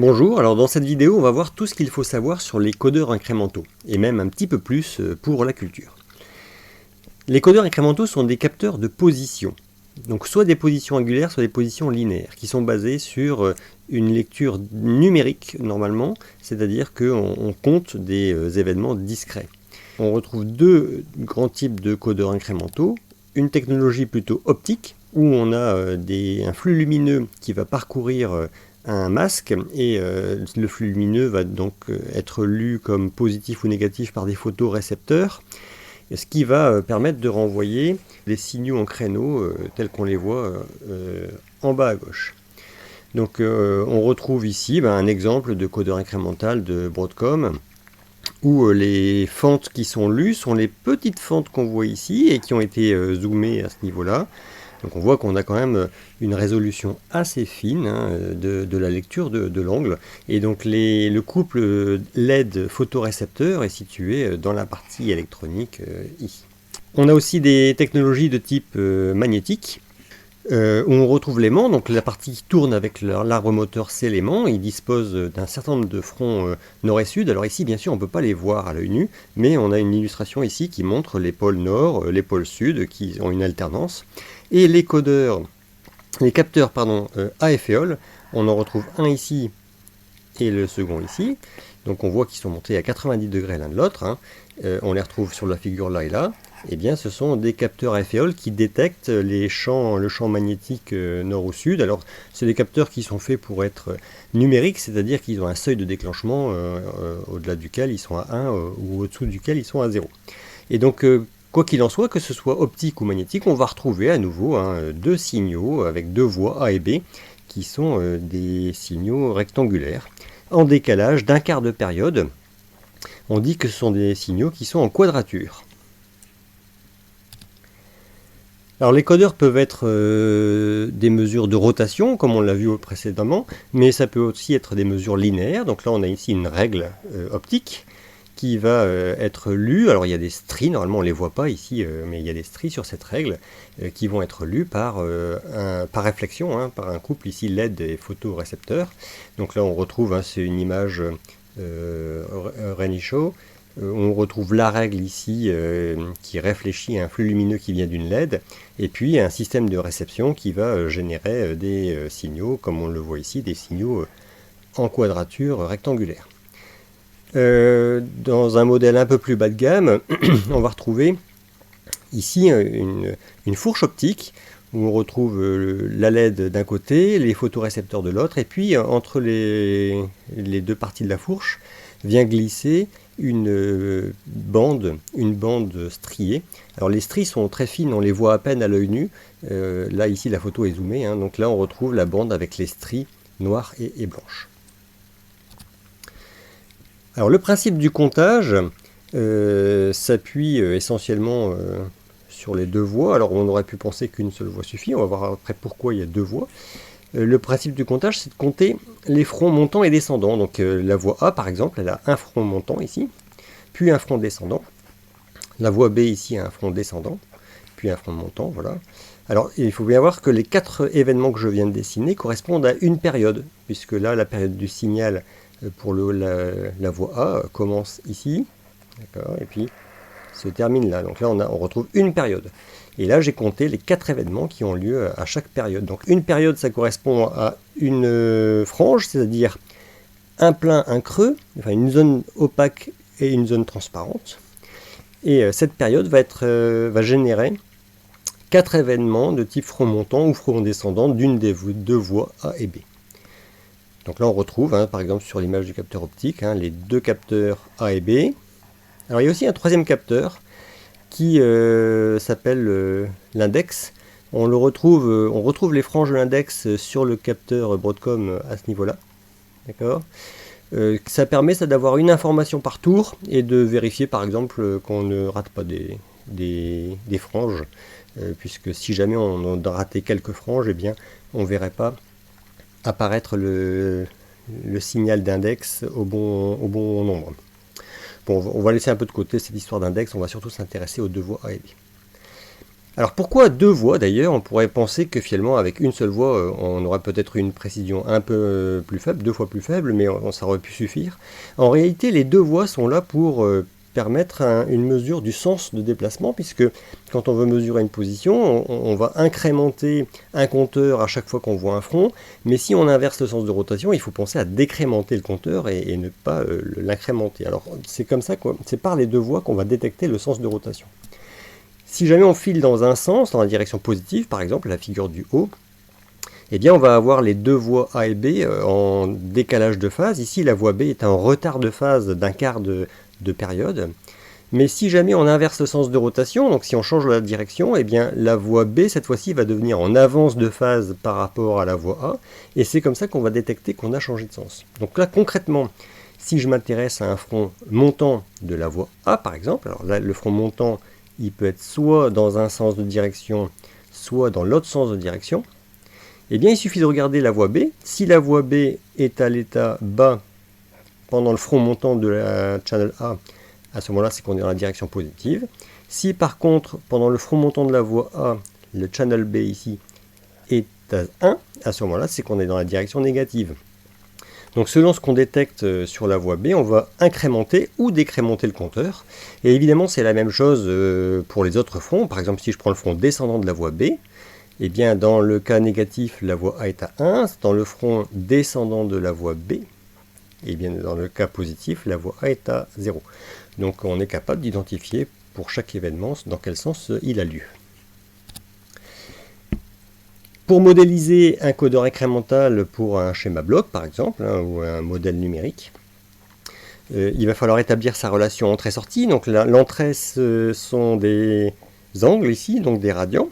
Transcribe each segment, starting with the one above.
Bonjour, alors dans cette vidéo on va voir tout ce qu'il faut savoir sur les codeurs incrémentaux, et même un petit peu plus pour la culture. Les codeurs incrémentaux sont des capteurs de position, donc soit des positions angulaires, soit des positions linéaires, qui sont basées sur une lecture numérique normalement, c'est-à-dire qu'on compte des événements discrets. On retrouve deux grands types de codeurs incrémentaux, une technologie plutôt optique, où on a un flux lumineux qui va parcourir un masque et le flux lumineux va donc être lu comme positif ou négatif par des photorécepteurs, ce qui va permettre de renvoyer des signaux en créneaux tels qu'on les voit en bas à gauche. Donc on retrouve ici un exemple de codeur incrémental de Broadcom où les fentes qui sont lues sont les petites fentes qu'on voit ici et qui ont été zoomées à ce niveau-là. Donc on voit qu'on a quand même une résolution assez fine de la lecture de l'angle. Et donc le couple LED photorécepteur est situé dans la partie électronique ici. On a aussi des technologies de type magnétique, où on retrouve l'aimant. Donc la partie qui tourne avec l'arbre moteur, c'est l'aimant. Il dispose d'un certain nombre de fronts nord et sud. Alors ici, bien sûr, on ne peut pas les voir à l'œil nu, mais on a une illustration ici qui montre les pôles nord, les pôles sud, qui ont une alternance. Et les capteurs à efféole, on en retrouve un ici et le second ici. Donc on voit qu'ils sont montés à 90 degrés l'un de l'autre. On les retrouve sur la figure là et là. Eh bien, ce sont des capteurs à efféole qui détectent le champ magnétique nord ou sud. Alors, c'est des capteurs qui sont faits pour être numériques, c'est-à-dire qu'ils ont un seuil de déclenchement au-delà duquel ils sont à 1 ou au-dessous duquel ils sont à 0. Et donc, quoi qu'il en soit, que ce soit optique ou magnétique, on va retrouver à nouveau deux signaux avec deux voies A et B qui sont des signaux rectangulaires en décalage d'un quart de période. On dit que ce sont des signaux qui sont en quadrature. Alors les codeurs peuvent être des mesures de rotation, comme on l'a vu précédemment, mais ça peut aussi être des mesures linéaires. Donc là on a ici une règle optique qui va être lue. Alors il y a des stries, normalement on ne les voit pas ici, mais il y a des stries sur cette règle qui vont être lues par réflexion, par un couple ici LED et photorécepteur. Donc là on retrouve, c'est une image Renish-Shaw. On retrouve la règle ici qui réfléchit à un flux lumineux qui vient d'une LED, et puis un système de réception qui va générer des signaux, comme on le voit ici, des signaux en quadrature rectangulaire. Dans un modèle un peu plus bas de gamme, on va retrouver ici une fourche optique où on retrouve la LED d'un côté, les photorécepteurs de l'autre, et puis entre les deux parties de la fourche vient glisser une bande striée. Alors les stries sont très fines, on les voit à peine à l'œil nu. Là ici la photo est zoomée, donc là on retrouve la bande avec les stries noires et blanches. Alors le principe du comptage s'appuie essentiellement sur les deux voies. Alors on aurait pu penser qu'une seule voie suffit, on va voir après pourquoi il y a deux voies. Le principe du comptage, c'est de compter les fronts montants et descendants. Donc la voie A, par exemple, elle a un front montant ici, puis un front descendant. La voie B ici a un front descendant, puis un front montant, voilà. Alors il faut bien voir que les quatre événements que je viens de dessiner correspondent à une période, puisque là, la période du signal pour la voie A commence ici, d'accord, et puis se termine là. Donc là, on retrouve une période. Et là, j'ai compté les quatre événements qui ont lieu à chaque période. Donc une période, ça correspond à une frange, c'est-à-dire un plein, un creux, enfin une zone opaque et une zone transparente. Et cette période va générer quatre événements de type front montant ou front descendant d'une des deux voies A et B. Donc là, on retrouve, par exemple, sur l'image du capteur optique, les deux capteurs A et B. Alors il y a aussi un troisième capteur qui s'appelle l'index. On retrouve les franges de l'index sur le capteur Broadcom à ce niveau-là. D'accord. Ça permet d'avoir une information par tour et de vérifier par exemple qu'on ne rate pas des franges, puisque si jamais on a raté quelques franges, eh bien on ne verrait pas apparaître le signal d'index au bon nombre. Bon, on va laisser un peu de côté cette histoire d'index, on va surtout s'intéresser aux deux voies A et B. Alors pourquoi deux voix d'ailleurs? On pourrait penser que finalement avec une seule voix on aurait peut-être une précision un peu plus faible, 2 fois plus faible, mais ça aurait pu suffire. En réalité les deux voix sont là pour permettre une mesure du sens de déplacement, puisque quand on veut mesurer une position, on va incrémenter un compteur à chaque fois qu'on voit un front, mais si on inverse le sens de rotation, il faut penser à décrémenter le compteur et ne pas l'incrémenter. Alors c'est comme ça, c'est par les deux voies qu'on va détecter le sens de rotation. Si jamais on file dans un sens, dans la direction positive, par exemple, la figure du haut, eh bien on va avoir les deux voies A et B en décalage de phase. Ici, la voie B est en retard de phase d'un quart de période. Mais si jamais on inverse le sens de rotation, donc si on change la direction, eh bien la voie B, cette fois-ci, va devenir en avance de phase par rapport à la voie A, et c'est comme ça qu'on va détecter qu'on a changé de sens. Donc là, concrètement, si je m'intéresse à un front montant de la voie A, par exemple, alors là, le front montant, il peut être soit dans un sens de direction, soit dans l'autre sens de direction, eh bien il suffit de regarder la voie B. Si la voie B est à l'état bas pendant le front montant de la channel A, à ce moment-là, c'est qu'on est dans la direction positive. Si par contre, pendant le front montant de la voie A, le channel B ici est à 1, à ce moment-là, c'est qu'on est dans la direction négative. Donc selon ce qu'on détecte sur la voie B, on va incrémenter ou décrémenter le compteur. Et évidemment, c'est la même chose pour les autres fronts. Par exemple, si je prends le front descendant de la voie B, eh bien dans le cas négatif, la voie A est à 1. Dans le front descendant de la voie B, et bien dans le cas positif, la voie A est à 0. Donc on est capable d'identifier pour chaque événement dans quel sens il a lieu. Pour modéliser un codeur incrémental pour un schéma bloc par exemple, ou un modèle numérique, il va falloir établir sa relation entrée-sortie. Donc l'entrée, ce sont des angles ici, donc des radians.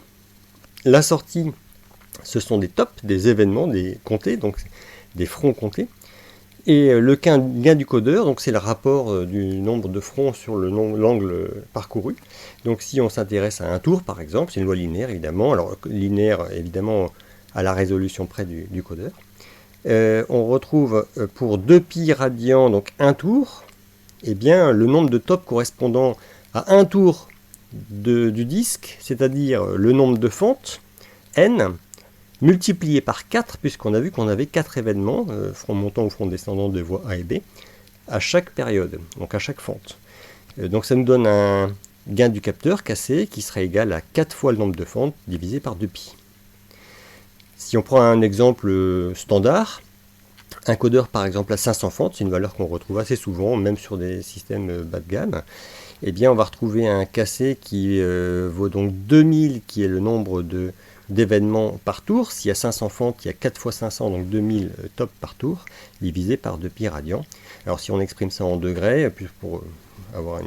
La sortie, ce sont des tops, des événements, des comptés, donc des fronts comptés. Et le gain du codeur, donc c'est le rapport du nombre de fronts sur l'angle parcouru. Donc si on s'intéresse à un tour par exemple, c'est une loi linéaire évidemment, alors linéaire évidemment à la résolution près du codeur. On retrouve pour 2π radians, donc un tour, eh bien le nombre de tops correspondant à un tour du disque, c'est-à-dire le nombre de fentes, n, multiplié par 4, puisqu'on a vu qu'on avait 4 événements, front montant ou front descendant de voies A et B, à chaque période, donc à chaque fente. Donc ça nous donne un gain du capteur cassé qui serait égal à 4 fois le nombre de fentes divisé par 2π. Si on prend un exemple standard, un codeur par exemple à 500 fentes, c'est une valeur qu'on retrouve assez souvent, même sur des systèmes bas de gamme, eh bien on va retrouver un cassé qui vaut donc 2000, qui est le nombre d'événements par tour. S'il y a 500 fentes, il y a 4 fois 500, donc 2000 tops par tour, divisé par 2π radians. Alors si on exprime ça en degrés, pour avoir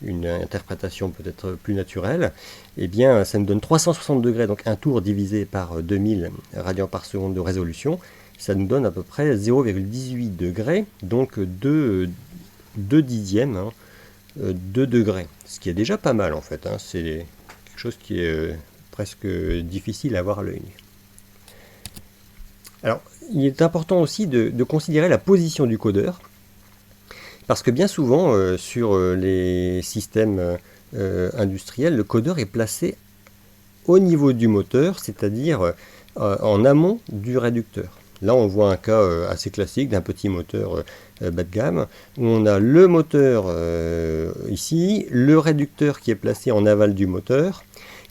une interprétation peut-être plus naturelle, eh bien ça nous donne 360 degrés, donc un tour divisé par 2000 radians par seconde de résolution, ça nous donne à peu près 0,18 degrés, donc 2 dixièmes, 2 degrés, ce qui est déjà pas mal en fait, c'est quelque chose qui est presque difficile à voir à l'œil nu. Alors, il est important aussi de considérer la position du codeur, parce que bien souvent, sur les systèmes industriels, le codeur est placé au niveau du moteur, c'est-à-dire en amont du réducteur. Là, on voit un cas assez classique d'un petit moteur bas de gamme, où on a le moteur ici, le réducteur qui est placé en aval du moteur,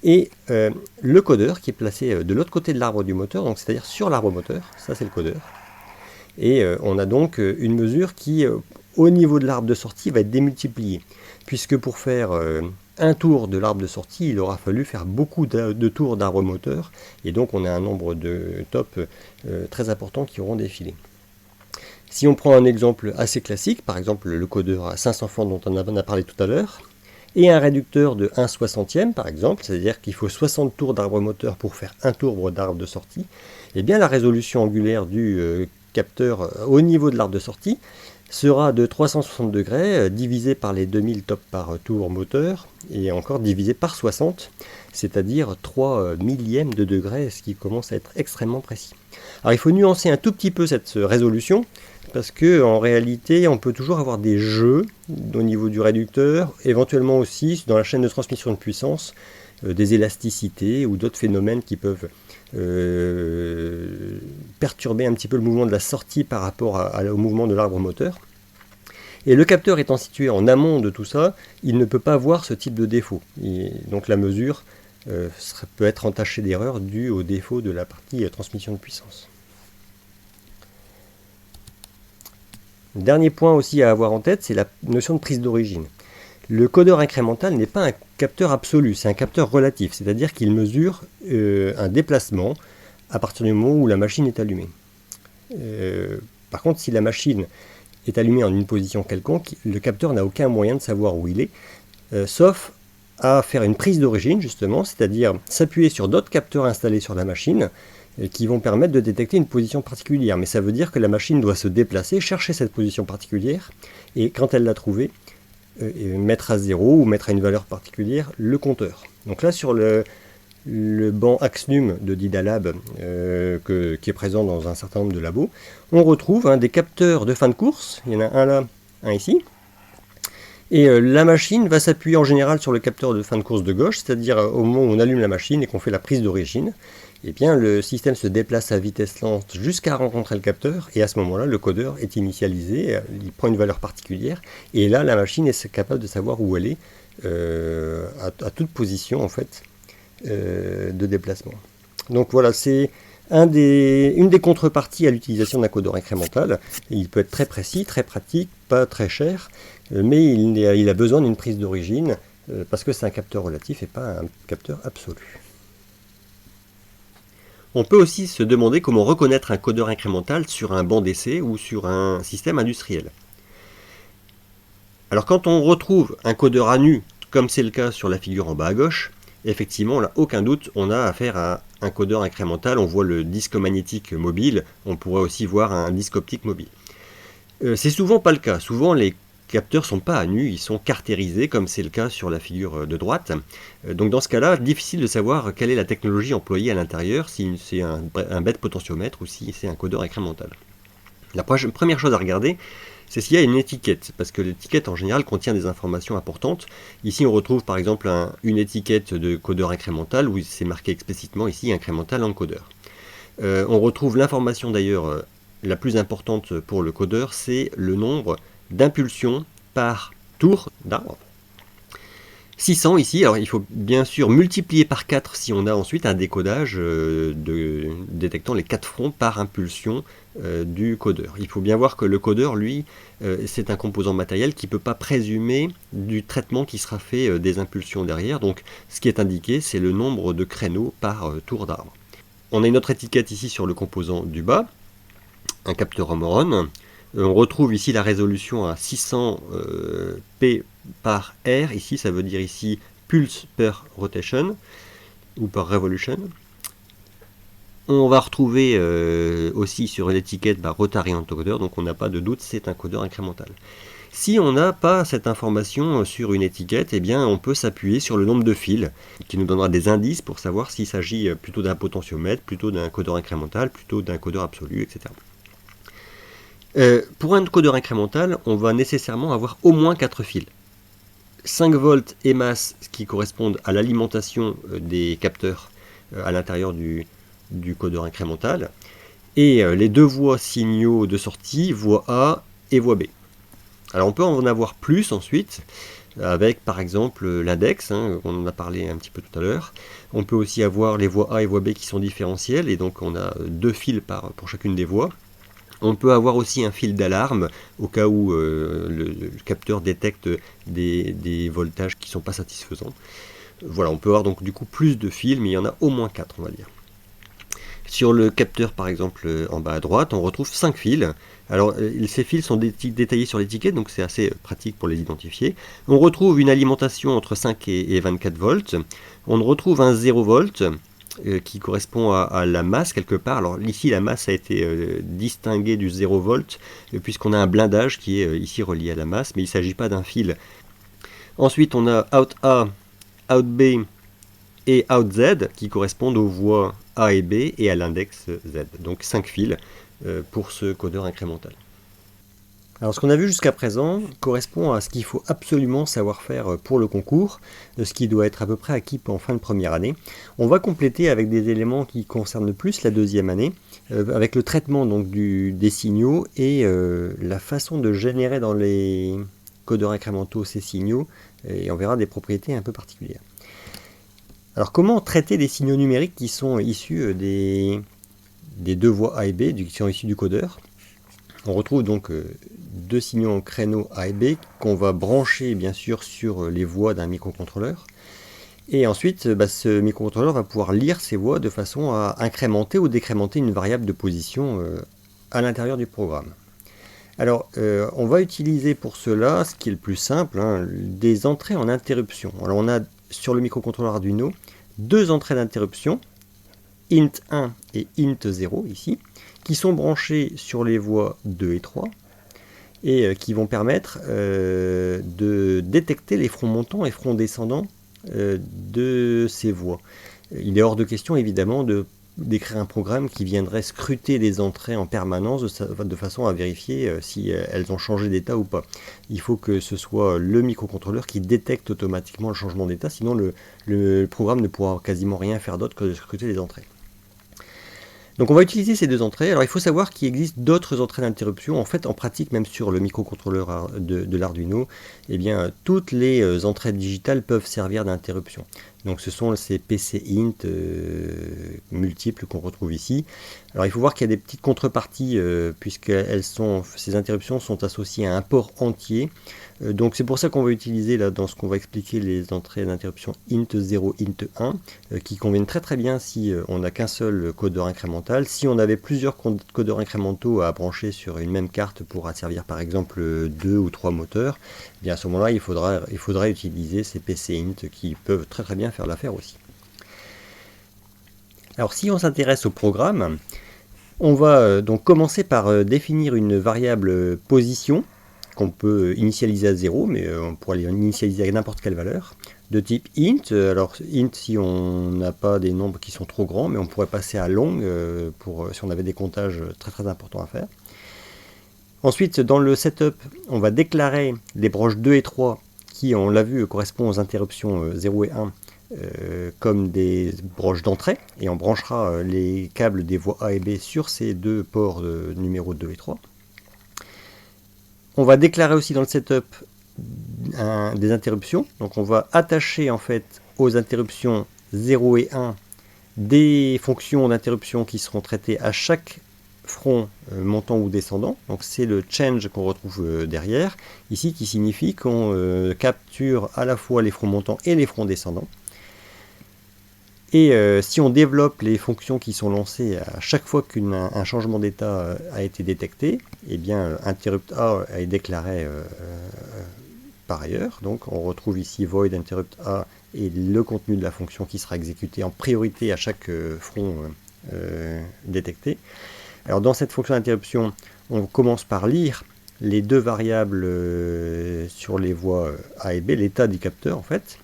et le codeur qui est placé de l'autre côté de l'arbre du moteur, donc c'est-à-dire sur l'arbre moteur, ça c'est le codeur. Et on a donc une mesure qui, au niveau de l'arbre de sortie, va être démultipliée, puisque pour faire un tour de l'arbre de sortie, il aura fallu faire beaucoup de tours d'arbre moteur, et donc on a un nombre de tops très importants qui auront défilé. Si on prend un exemple assez classique, par exemple le codeur à 500 fentes dont on a parlé tout à l'heure, et un réducteur de 1/60e par exemple, c'est-à-dire qu'il faut 60 tours d'arbre moteur pour faire un tour d'arbre de sortie, et bien la résolution angulaire du capteur au niveau de l'arbre de sortie sera de 360 degrés divisé par les 2000 tops par tour moteur, et encore divisé par 60, c'est-à-dire 3 millièmes de degré, ce qui commence à être extrêmement précis. Alors il faut nuancer un tout petit peu cette résolution, parce que en réalité on peut toujours avoir des jeux au niveau du réducteur, éventuellement aussi dans la chaîne de transmission de puissance, des élasticités ou d'autres phénomènes qui peuvent perturber un petit peu le mouvement de la sortie par rapport au mouvement de l'arbre moteur. Et le capteur étant situé en amont de tout ça, il ne peut pas voir ce type de défaut. Donc la mesure peut être entachée d'erreur due au défaut de la partie transmission de puissance. Dernier point aussi à avoir en tête, c'est la notion de prise d'origine. Le codeur incrémental n'est pas un capteur absolu, c'est un capteur relatif, c'est-à-dire qu'il mesure un déplacement à partir du moment où la machine est allumée. Par contre, si la machine est allumé en une position quelconque, le capteur n'a aucun moyen de savoir où il est, sauf à faire une prise d'origine justement, c'est-à-dire s'appuyer sur d'autres capteurs installés sur la machine qui vont permettre de détecter une position particulière. Mais ça veut dire que la machine doit se déplacer, chercher cette position particulière, et quand elle l'a trouvée, mettre à 0 ou mettre à une valeur particulière le compteur. Donc là sur le banc Axnum de Didalab qui est présent dans un certain nombre de labos, on retrouve des capteurs de fin de course, il y en a un là, un ici, et la machine va s'appuyer en général sur le capteur de fin de course de gauche, c'est-à-dire au moment où on allume la machine et qu'on fait la prise d'origine, et bien le système se déplace à vitesse lente jusqu'à rencontrer le capteur, et à ce moment-là le codeur est initialisé, il prend une valeur particulière, et là la machine est capable de savoir où elle est à toute position en fait de déplacement. Donc voilà, c'est une des contreparties à l'utilisation d'un codeur incrémental. Il peut être très précis, très pratique, pas très cher, mais il a besoin d'une prise d'origine parce que c'est un capteur relatif et pas un capteur absolu. On peut aussi se demander comment reconnaître un codeur incrémental sur un banc d'essai ou sur un système industriel. Alors quand on retrouve un codeur à nu, comme c'est le cas sur la figure en bas à gauche, effectivement, là, aucun doute, on a affaire à un codeur incrémental. On voit le disque magnétique mobile, on pourrait aussi voir un disque optique mobile. C'est souvent pas le cas. Souvent, les capteurs sont pas à nu, ils sont caractérisés, comme c'est le cas sur la figure de droite. Donc dans ce cas-là, difficile de savoir quelle est la technologie employée à l'intérieur, si c'est un bête potentiomètre ou si c'est un codeur incrémental. La première chose à regarder, c'est s'il y a une étiquette, parce que l'étiquette en général contient des informations importantes. Ici on retrouve par exemple une étiquette de codeur incrémental où c'est marqué explicitement ici incrémental encodeur. On retrouve l'information d'ailleurs la plus importante pour le codeur, c'est le nombre d'impulsions par tour d'arbre. 600 ici, alors il faut bien sûr multiplier par 4 si on a ensuite un décodage détectant les 4 fronts par impulsion du codeur. Il faut bien voir que le codeur, lui, c'est un composant matériel qui ne peut pas présumer du traitement qui sera fait des impulsions derrière. Donc ce qui est indiqué, c'est le nombre de créneaux par tour d'arbre. On a une autre étiquette ici sur le composant du bas, un capteur Omron. On retrouve ici la résolution à 600 P par R, ici ça veut dire ici pulse per rotation ou par revolution. On va retrouver aussi sur l'étiquette rotary encodeur, donc on n'a pas de doute, c'est un codeur incrémental. Si on n'a pas cette information sur une étiquette, eh bien on peut s'appuyer sur le nombre de fils, qui nous donnera des indices pour savoir s'il s'agit plutôt d'un potentiomètre, plutôt d'un codeur incrémental, plutôt d'un codeur absolu, etc. Pour un codeur incrémental, on va nécessairement avoir au moins 4 fils. 5 volts et masse qui correspondent à l'alimentation des capteurs à l'intérieur du codeur incrémental, et les deux voies signaux de sortie, voie A et voie B. Alors on peut en avoir plus ensuite, avec par exemple l'index, on en a parlé un petit peu tout à l'heure. On peut aussi avoir les voies A et voie B qui sont différentielles, et donc on a 2 fils pour chacune des voies. On peut avoir aussi un fil d'alarme au cas où le capteur détecte des voltages qui ne sont pas satisfaisants. Voilà, on peut avoir donc du coup plus de fils, mais il y en a au moins 4, on va dire. Sur le capteur par exemple en bas à droite, on retrouve 5 fils. Alors ces fils sont détaillés sur l'étiquette, donc c'est assez pratique pour les identifier. On retrouve une alimentation entre 5 et 24 volts. On retrouve un 0 volt. Qui correspond à la masse quelque part. Alors ici la masse a été distinguée du 0 volt puisqu'on a un blindage qui est ici relié à la masse, mais il ne s'agit pas d'un fil. Ensuite on a out A, out B et out Z qui correspondent aux voies A et B et à l'index Z. Donc 5 fils pour ce codeur incrémental. Alors ce qu'on a vu jusqu'à présent correspond à ce qu'il faut absolument savoir faire pour le concours, ce qui doit être à peu près acquis en fin de première année. On va compléter avec des éléments qui concernent plus la deuxième année, avec le traitement donc des signaux et la façon de générer dans les codeurs incrémentaux ces signaux, et on verra des propriétés un peu particulières. Alors comment traiter des signaux numériques qui sont issus des deux voies A et B, qui sont issus du codeur? On retrouve donc deux signaux en créneau A et B qu'on va brancher bien sûr sur les voies d'un microcontrôleur. Et ensuite, ce microcontrôleur va pouvoir lire ces voies de façon à incrémenter ou décrémenter une variable de position à l'intérieur du programme. Alors, on va utiliser pour cela, ce qui est le plus simple, des entrées en interruption. Alors, on a sur le microcontrôleur Arduino deux entrées d'interruption, int1 et int0 ici, qui sont branchées sur les voies 2 et 3 et qui vont permettre de détecter les fronts montants et fronts descendants de ces voies. Il est hors de question évidemment d'écrire un programme qui viendrait scruter les entrées en permanence de façon à vérifier si elles ont changé d'état ou pas. Il faut que ce soit le microcontrôleur qui détecte automatiquement le changement d'état, sinon le programme ne pourra quasiment rien faire d'autre que de scruter les entrées. Donc on va utiliser ces deux entrées. Alors il faut savoir qu'il existe d'autres entrées d'interruption. En fait, en pratique, même sur le microcontrôleur de l'Arduino, eh bien, toutes les entrées digitales peuvent servir d'interruption. Donc ce sont ces PC int multiples qu'on retrouve ici. Alors il faut voir qu'il y a des petites contreparties puisque ces interruptions sont associées à un port entier. Donc c'est pour ça qu'on va utiliser là dans ce qu'on va expliquer les entrées d'interruption int0, int1 qui conviennent très très bien si on n'a qu'un seul codeur incrémental. Si on avait plusieurs codeurs incrémentaux à brancher sur une même carte pour asservir par exemple 2 ou 3 moteurs, eh bien à ce moment-là il faudra utiliser ces PC int qui peuvent très très bien faire l'affaire aussi. Alors si on s'intéresse au programme, on va donc commencer par définir une variable position qu'on peut initialiser à 0, mais on pourrait l'initialiser à n'importe quelle valeur, de type int. Alors int si on n'a pas des nombres qui sont trop grands, mais on pourrait passer à long si on avait des comptages très très importants à faire. Ensuite, dans le setup, on va déclarer les broches 2 et 3 qui, on l'a vu, correspondent aux interruptions 0 et 1 comme des broches d'entrée, et on branchera les câbles des voies A et B sur ces deux ports numéro 2 et 3. On va déclarer aussi dans le setup des interruptions, donc on va attacher en fait aux interruptions 0 et 1 des fonctions d'interruption qui seront traitées à chaque front montant ou descendant. Donc c'est le change qu'on retrouve derrière, ici qui signifie qu'on capture à la fois les fronts montants et les fronts descendants. Et si on développe les fonctions qui sont lancées à chaque fois qu'un changement d'état a été détecté, eh bien interrupt A est déclaré par ailleurs. Donc on retrouve ici void interrupt A et le contenu de la fonction qui sera exécuté en priorité à chaque front détecté. Alors dans cette fonction d'interruption, on commence par lire les deux variables sur les voies A et B, l'état du capteur en fait.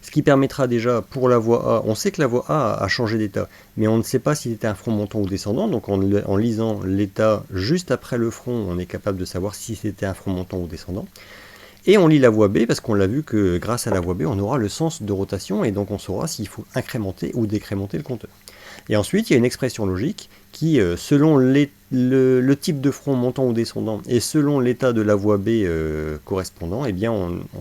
Ce qui permettra déjà pour la voie A, on sait que la voie A a changé d'état, mais on ne sait pas si c'était un front montant ou descendant, donc en lisant l'état juste après le front, on est capable de savoir si c'était un front montant ou descendant. Et on lit la voie B, parce qu'on l'a vu que grâce à la voie B, on aura le sens de rotation, et donc on saura s'il faut incrémenter ou décrémenter le compteur. Et ensuite, il y a une expression logique qui, selon le type de front montant ou descendant et selon l'état de la voie B correspondant, eh bien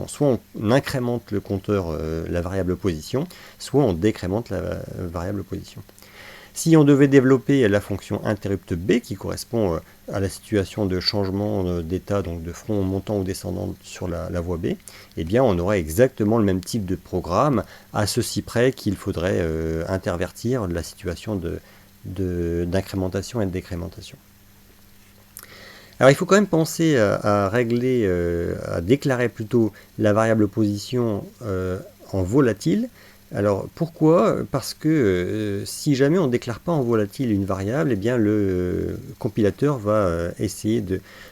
soit on incrémente le compteur, la variable position, soit on décrémente la variable position. Si on devait développer la fonction interrupt B qui correspond à la situation de changement d'état, donc de front montant ou descendant sur la voie B, eh bien on aurait exactement le même type de programme, à ceci près qu'il faudrait intervertir la situation d'incrémentation et de décrémentation. Alors il faut quand même penser à déclarer plutôt la variable position en volatile, Alors pourquoi? Parce que si jamais on ne déclare pas en volatile une variable, eh bien le compilateur va essayer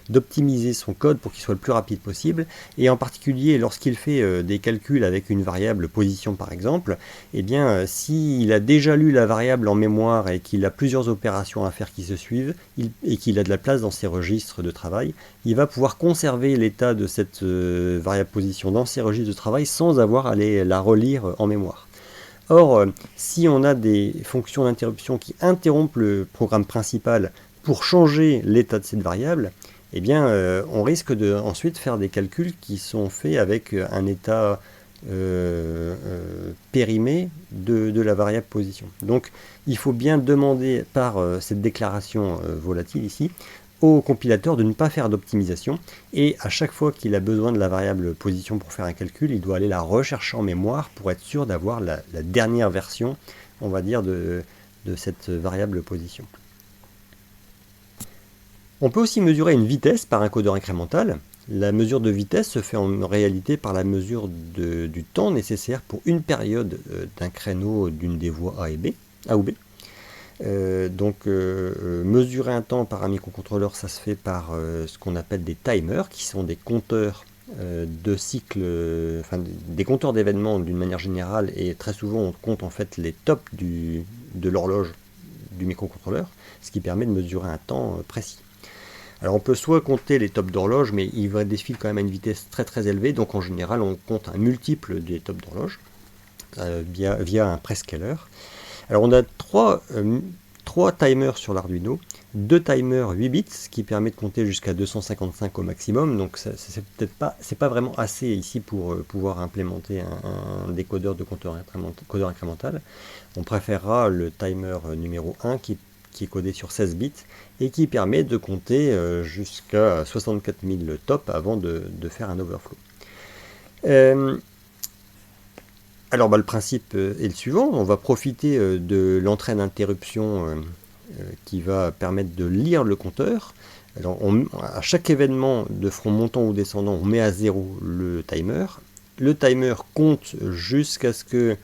d'optimiser son code pour qu'il soit le plus rapide possible. Et en particulier lorsqu'il fait des calculs avec une variable position par exemple, eh bien s'il a déjà lu la variable en mémoire et qu'il a plusieurs opérations à faire qui se suivent, et qu'il a de la place dans ses registres de travail, il va pouvoir conserver l'état de cette variable position dans ses registres de travail sans avoir à la relire en mémoire. Or, si on a des fonctions d'interruption qui interrompent le programme principal pour changer l'état de cette variable, eh bien, on risque de ensuite faire des calculs qui sont faits avec un état périmé de la variable position. Donc, il faut bien demander par cette déclaration volatile ici au compilateur de ne pas faire d'optimisation, et à chaque fois qu'il a besoin de la variable position pour faire un calcul, il doit aller la rechercher en mémoire pour être sûr d'avoir la dernière version, on va dire, de cette variable position. On peut aussi mesurer une vitesse par un codeur incrémental. La mesure de vitesse se fait en réalité par la mesure du temps nécessaire pour une période d'un créneau d'une des voies A ou B. Mesurer un temps par un microcontrôleur, ça se fait par ce qu'on appelle des timers, qui sont des compteurs de cycles, des compteurs d'événements d'une manière générale, et très souvent on compte en fait les tops de l'horloge du microcontrôleur, ce qui permet de mesurer un temps précis. Alors on peut soit compter les tops d'horloge, mais ils défilent quand même à une vitesse très très élevée, donc en général on compte un multiple des tops d'horloge via un prescaler. Alors on a trois timers sur l'Arduino, 2 timers 8 bits, ce qui permet de compter jusqu'à 255 au maximum, donc c'est pas vraiment assez ici pour pouvoir implémenter un décodeur de codeur incrémental. On préférera le timer numéro 1 qui est codé sur 16 bits et qui permet de compter jusqu'à 64 000 tops avant de faire un overflow. Alors le principe est le suivant, on va profiter de l'entrée d'interruption qui va permettre de lire le compteur. Alors à chaque événement de front montant ou descendant, on met à 0 le timer. Le timer compte jusqu'à ce que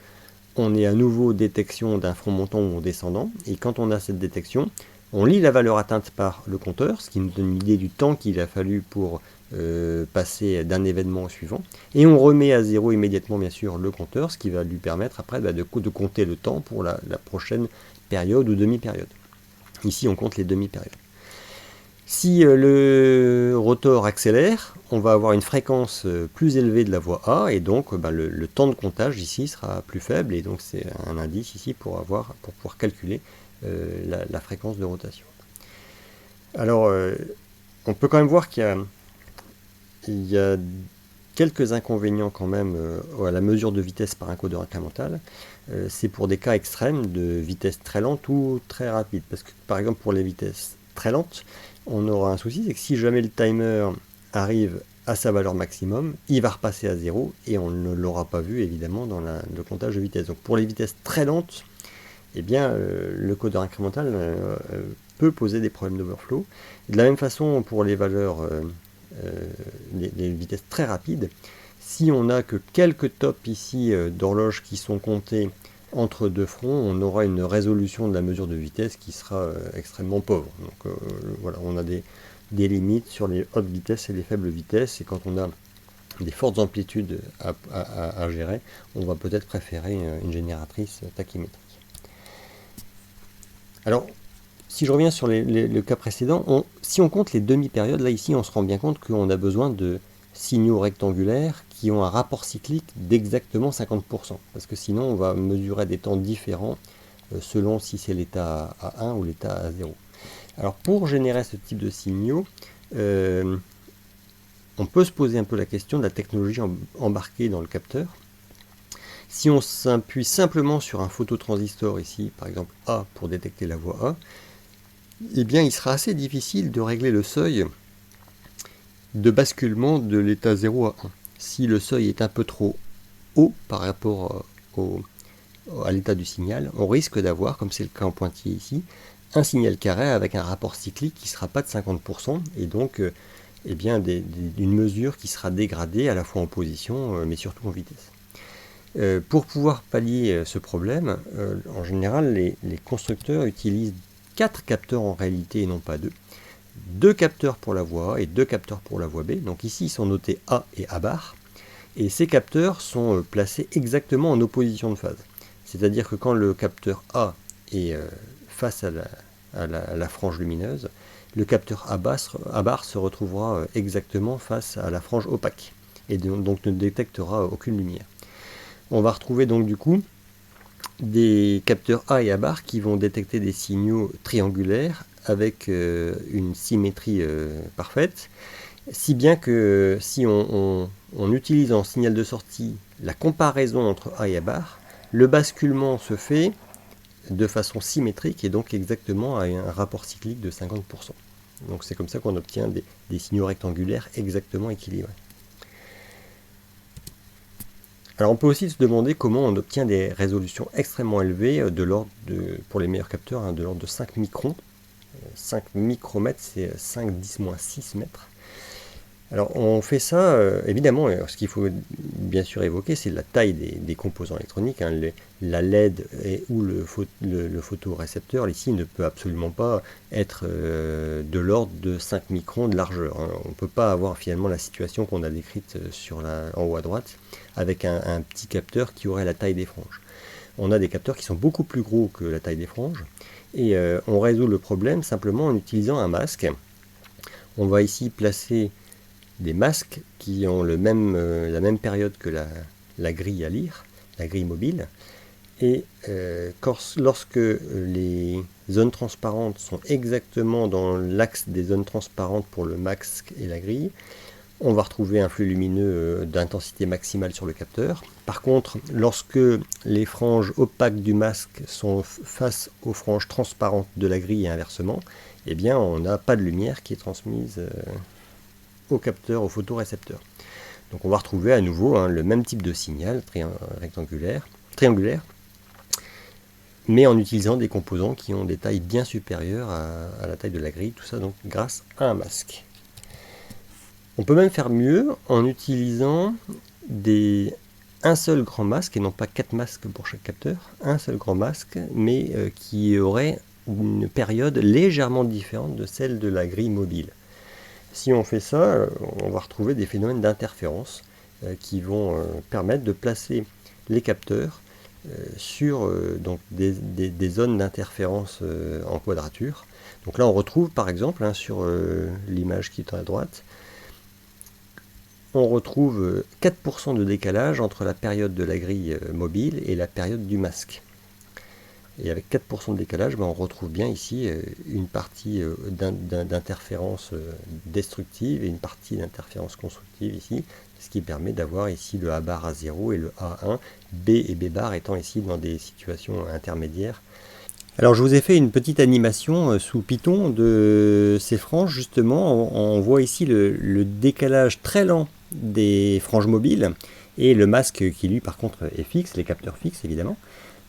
on ait à nouveau détection d'un front montant ou descendant, et quand on a cette détection, on lit la valeur atteinte par le compteur, ce qui nous donne une idée du temps qu'il a fallu pour passer d'un événement au suivant, et on remet à 0 immédiatement bien sûr le compteur, ce qui va lui permettre après de compter le temps pour la prochaine période ou demi-période. Ici on compte les demi-périodes. Si le rotor accélère, on va avoir une fréquence plus élevée de la voie A, et donc le temps de comptage ici sera plus faible, et donc c'est un indice ici pour pouvoir calculer la fréquence de rotation. Alors on peut quand même voir qu'il y a quelques inconvénients quand même à la mesure de vitesse par un codeur incrémental. C'est pour des cas extrêmes de vitesse très lente ou très rapide, parce que par exemple pour les vitesses très lentes, on aura un souci, c'est que si jamais le timer arrive à sa valeur maximum, il va repasser à 0 et on ne l'aura pas vu évidemment dans le comptage de vitesse. Donc pour les vitesses très lentes, eh bien le codeur incrémental peut poser des problèmes d'overflow. De la même façon pour les valeurs, les vitesses très rapides, si on n'a que quelques tops ici d'horloge qui sont comptés entre deux fronts, on aura une résolution de la mesure de vitesse qui sera extrêmement pauvre. Donc voilà, on a des limites sur les hautes vitesses et les faibles vitesses, et quand on a des fortes amplitudes à gérer, on va peut-être préférer une génératrice tachymétrique. Alors, si je reviens sur le cas précédent, si on compte les demi-périodes, là ici on se rend bien compte qu'on a besoin de signaux rectangulaires qui ont un rapport cyclique d'exactement 50%, parce que sinon on va mesurer des temps différents selon si c'est l'état à 1 ou l'état à 0. Alors pour générer ce type de signaux, on peut se poser un peu la question de la technologie embarquée dans le capteur. Si on s'appuie simplement sur un phototransistor ici, par exemple A pour détecter la voie A, eh bien il sera assez difficile de régler le seuil de basculement de l'état 0 à 1. Si le seuil est un peu trop haut par rapport à l'état du signal, on risque d'avoir, comme c'est le cas en pointillé ici, un signal carré avec un rapport cyclique qui ne sera pas de 50%, et donc une mesure qui sera dégradée à la fois en position, mais surtout en vitesse. Pour pouvoir pallier ce problème, en général, les constructeurs utilisent 4 capteurs en réalité et non pas 2. 2 capteurs pour la voie A et 2 capteurs pour la voie B. Donc ici, ils sont notés A et A bar. Et ces capteurs sont placés exactement en opposition de phase. C'est-à-dire que quand le capteur A est face à la frange lumineuse, le capteur A bar se retrouvera exactement face à la frange opaque et donc ne détectera aucune lumière. On va retrouver donc du coup des capteurs A et A bar qui vont détecter des signaux triangulaires avec une symétrie parfaite, si bien que si on utilise en signal de sortie la comparaison entre A et A bar, le basculement se fait de façon symétrique et donc exactement à un rapport cyclique de 50%. Donc c'est comme ça qu'on obtient des signaux rectangulaires exactement équilibrés. Alors on peut aussi se demander comment on obtient des résolutions extrêmement élevées de l'ordre pour les meilleurs capteurs, de l'ordre de 5 microns. 5 micromètres, c'est 5-10-6 mètres. Alors on fait ça, évidemment, ce qu'il faut bien sûr évoquer, c'est la taille des composants électroniques. La LED ou le photorécepteur, ici, ne peut absolument pas être de l'ordre de 5 microns de largeur. On ne peut pas avoir finalement la situation qu'on a décrite en haut à droite, avec un petit capteur qui aurait la taille des franges. On a des capteurs qui sont beaucoup plus gros que la taille des franges, et on résout le problème simplement en utilisant un masque. On va ici placer des masques qui ont la même période que la grille à lire, la grille mobile. Et lorsque les zones transparentes sont exactement dans l'axe des zones transparentes pour le masque et la grille, on va retrouver un flux lumineux d'intensité maximale sur le capteur. Par contre, lorsque les franges opaques du masque sont face aux franges transparentes de la grille et inversement, eh bien on n'a pas de lumière qui est transmise au capteur, au photorécepteur. Donc on va retrouver à nouveau le même type de signal triangulaire, mais en utilisant des composants qui ont des tailles bien supérieures à la taille de la grille, tout ça donc grâce à un masque. On peut même faire mieux en utilisant un seul grand masque, et non pas 4 masques pour chaque capteur, un seul grand masque, mais qui aurait une période légèrement différente de celle de la grille mobile. Si on fait ça, on va retrouver des phénomènes d'interférence qui vont permettre de placer les capteurs sur donc des zones d'interférence en quadrature. Donc là on retrouve par exemple sur l'image qui est à droite, on retrouve 4% de décalage entre la période de la grille mobile et la période du masque. Et avec 4% de décalage, on retrouve bien ici une partie d'interférence destructive et une partie d'interférence constructive ici, ce qui permet d'avoir ici le A bar à 0 et le A1, B et B bar étant ici dans des situations intermédiaires. Alors je vous ai fait une petite animation sous Python de ces franges, justement. On voit ici le décalage très lent des franges mobiles et le masque qui lui par contre est fixe, les capteurs fixes évidemment.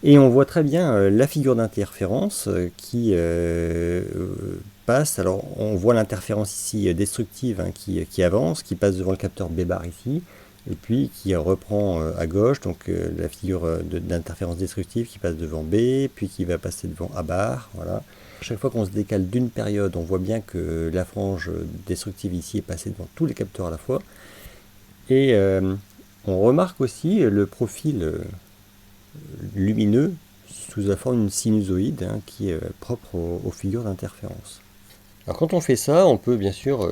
Et on voit très bien la figure d'interférence qui passe. Alors on voit l'interférence ici destructive qui avance, qui passe devant le capteur B bar ici, et puis qui reprend à gauche, donc la figure d'interférence destructive qui passe devant B, puis qui va passer devant A bar, voilà. Chaque fois qu'on se décale d'une période, on voit bien que la frange destructive ici est passée devant tous les capteurs à la fois. Et on remarque aussi le profil lumineux sous la forme d'une sinusoïde qui est propre aux figures d'interférence. Alors quand on fait ça, on peut bien sûr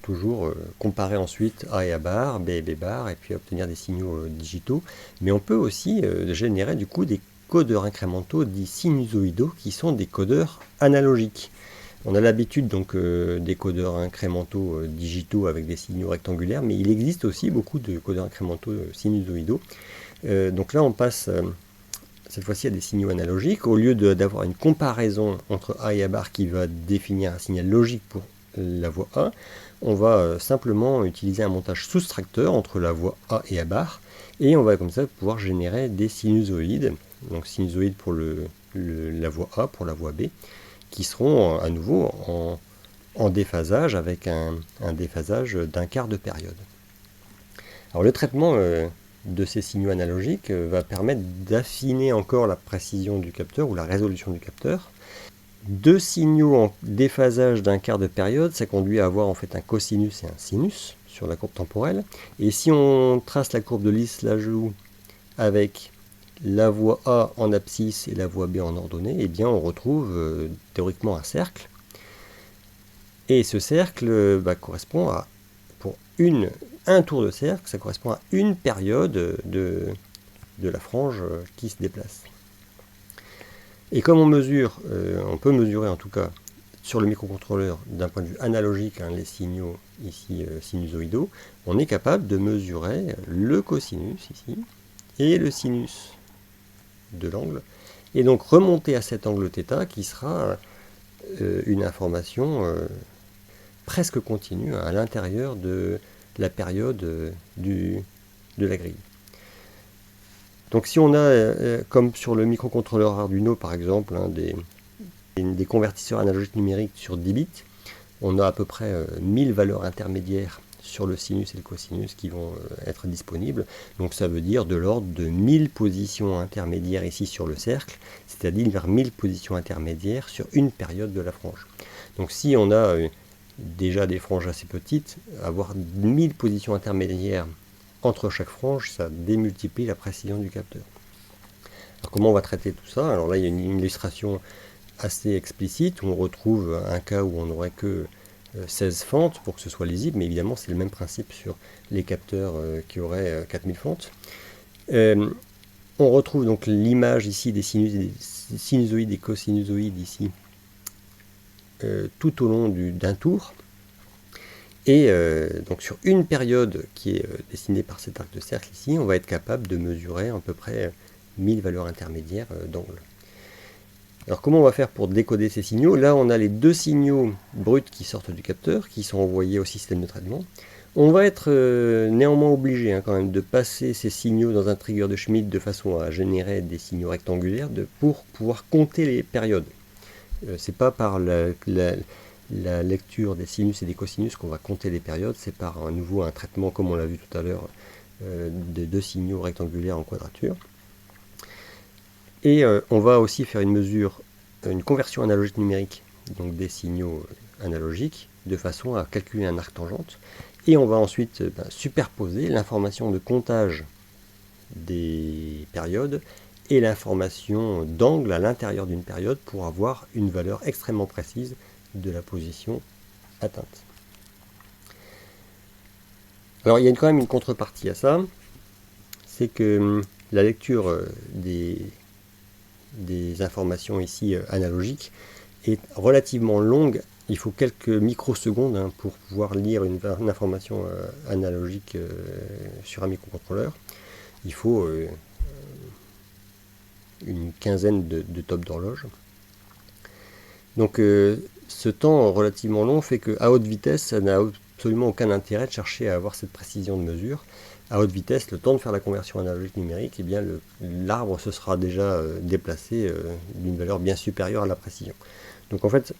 toujours comparer ensuite A et A bar, B et B bar, et puis obtenir des signaux digitaux, mais on peut aussi générer du coup des codeurs incrémentaux dits sinusoïdaux qui sont des codeurs analogiques. On a l'habitude donc des codeurs incrémentaux digitaux avec des signaux rectangulaires, mais il existe aussi beaucoup de codeurs incrémentaux sinusoïdaux. Donc là on passe cette fois-ci à des signaux analogiques. Au lieu d'avoir une comparaison entre A et A bar qui va définir un signal logique pour la voie A, on va simplement utiliser un montage soustracteur entre la voie A et A bar, et on va comme ça pouvoir générer des sinusoïdes, donc sinusoïdes pour la voie A, pour la voie B, qui seront à nouveau en déphasage avec un déphasage d'un quart de période. Alors le traitement de ces signaux analogiques va permettre d'affiner encore la précision du capteur ou la résolution du capteur. 2 signaux en déphasage d'un quart de période, ça conduit à avoir en fait un cosinus et un sinus sur la courbe temporelle. Et si on trace la courbe de Lis-Lajoux avec la voie A en abscisse et la voie B en ordonnée, eh bien on retrouve théoriquement un cercle. Et ce cercle correspond à, pour un tour de cercle, ça correspond à une période de la frange qui se déplace. Et comme on mesure, on peut mesurer en tout cas sur le microcontrôleur d'un point de vue analogique, les signaux ici sinusoïdaux, on est capable de mesurer le cosinus ici et le sinus de l'angle, et donc remonter à cet angle θ qui sera une information presque continue à l'intérieur de la période de la grille. Donc si on a, comme sur le microcontrôleur Arduino par exemple, des convertisseurs analogiques numériques sur 10 bits, on a à peu près 1000 valeurs intermédiaires sur le sinus et le cosinus qui vont être disponibles. Donc ça veut dire de l'ordre de 1000 positions intermédiaires ici sur le cercle, c'est-à-dire vers 1000 positions intermédiaires sur une période de la frange. Donc si on a déjà des franges assez petites, avoir 1000 positions intermédiaires entre chaque frange, ça démultiplie la précision du capteur. Alors comment on va traiter tout ça? Alors là il y a une illustration assez explicite où on retrouve un cas où on n'aurait que 16 fentes pour que ce soit lisible, mais évidemment c'est le même principe sur les capteurs qui auraient 4000 fentes. On retrouve donc l'image ici des sinusoïdes et cosinusoïdes ici tout au long d'un tour. Et donc sur une période qui est dessinée par cet arc de cercle ici, on va être capable de mesurer à peu près 1000 valeurs intermédiaires d'angle. Alors comment on va faire pour décoder ces signaux? Là on a les 2 signaux bruts qui sortent du capteur, qui sont envoyés au système de traitement. On va être néanmoins obligé quand même de passer ces signaux dans un trigger de Schmitt de façon à générer des signaux rectangulaires pour pouvoir compter les périodes. C'est pas par la lecture des sinus et des cosinus qu'on va compter les périodes, c'est par à nouveau un traitement comme on l'a vu tout à l'heure de 2 signaux rectangulaires en quadrature. Et on va aussi faire une mesure, une conversion analogique numérique, donc des signaux analogiques, de façon à calculer un arc tangente. Et on va ensuite superposer l'information de comptage des périodes et l'information d'angle à l'intérieur d'une période pour avoir une valeur extrêmement précise de la position atteinte. Alors il y a quand même une contrepartie à ça, c'est que la lecture des informations ici analogiques est relativement longue. Il faut quelques microsecondes pour pouvoir lire une information analogique sur un microcontrôleur. Il faut une quinzaine de tops d'horloge. Donc ce temps relativement long fait qu'à haute vitesse, ça n'a absolument aucun intérêt de chercher à avoir cette précision de mesure. À haute vitesse, le temps de faire la conversion analogique numérique, eh bien l'arbre se sera déjà déplacé d'une valeur bien supérieure à la précision. Donc en fait,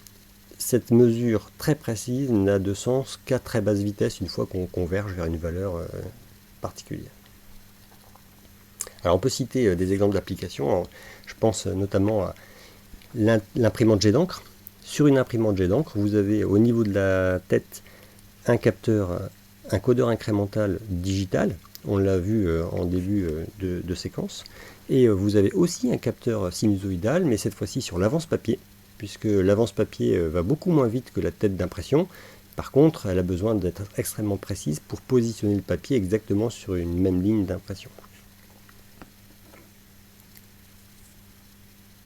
cette mesure très précise n'a de sens qu'à très basse vitesse une fois qu'on converge vers une valeur particulière. Alors on peut citer des exemples d'applications. Je pense notamment à l'imprimante jet d'encre. Sur une imprimante jet d'encre, vous avez au niveau de la tête un capteur, un codeur incrémental digital. On l'a vu en début de séquence. Et vous avez aussi un capteur sinusoïdal, mais cette fois-ci sur l'avance-papier, puisque l'avance-papier va beaucoup moins vite que la tête d'impression. Par contre, elle a besoin d'être extrêmement précise pour positionner le papier exactement sur une même ligne d'impression.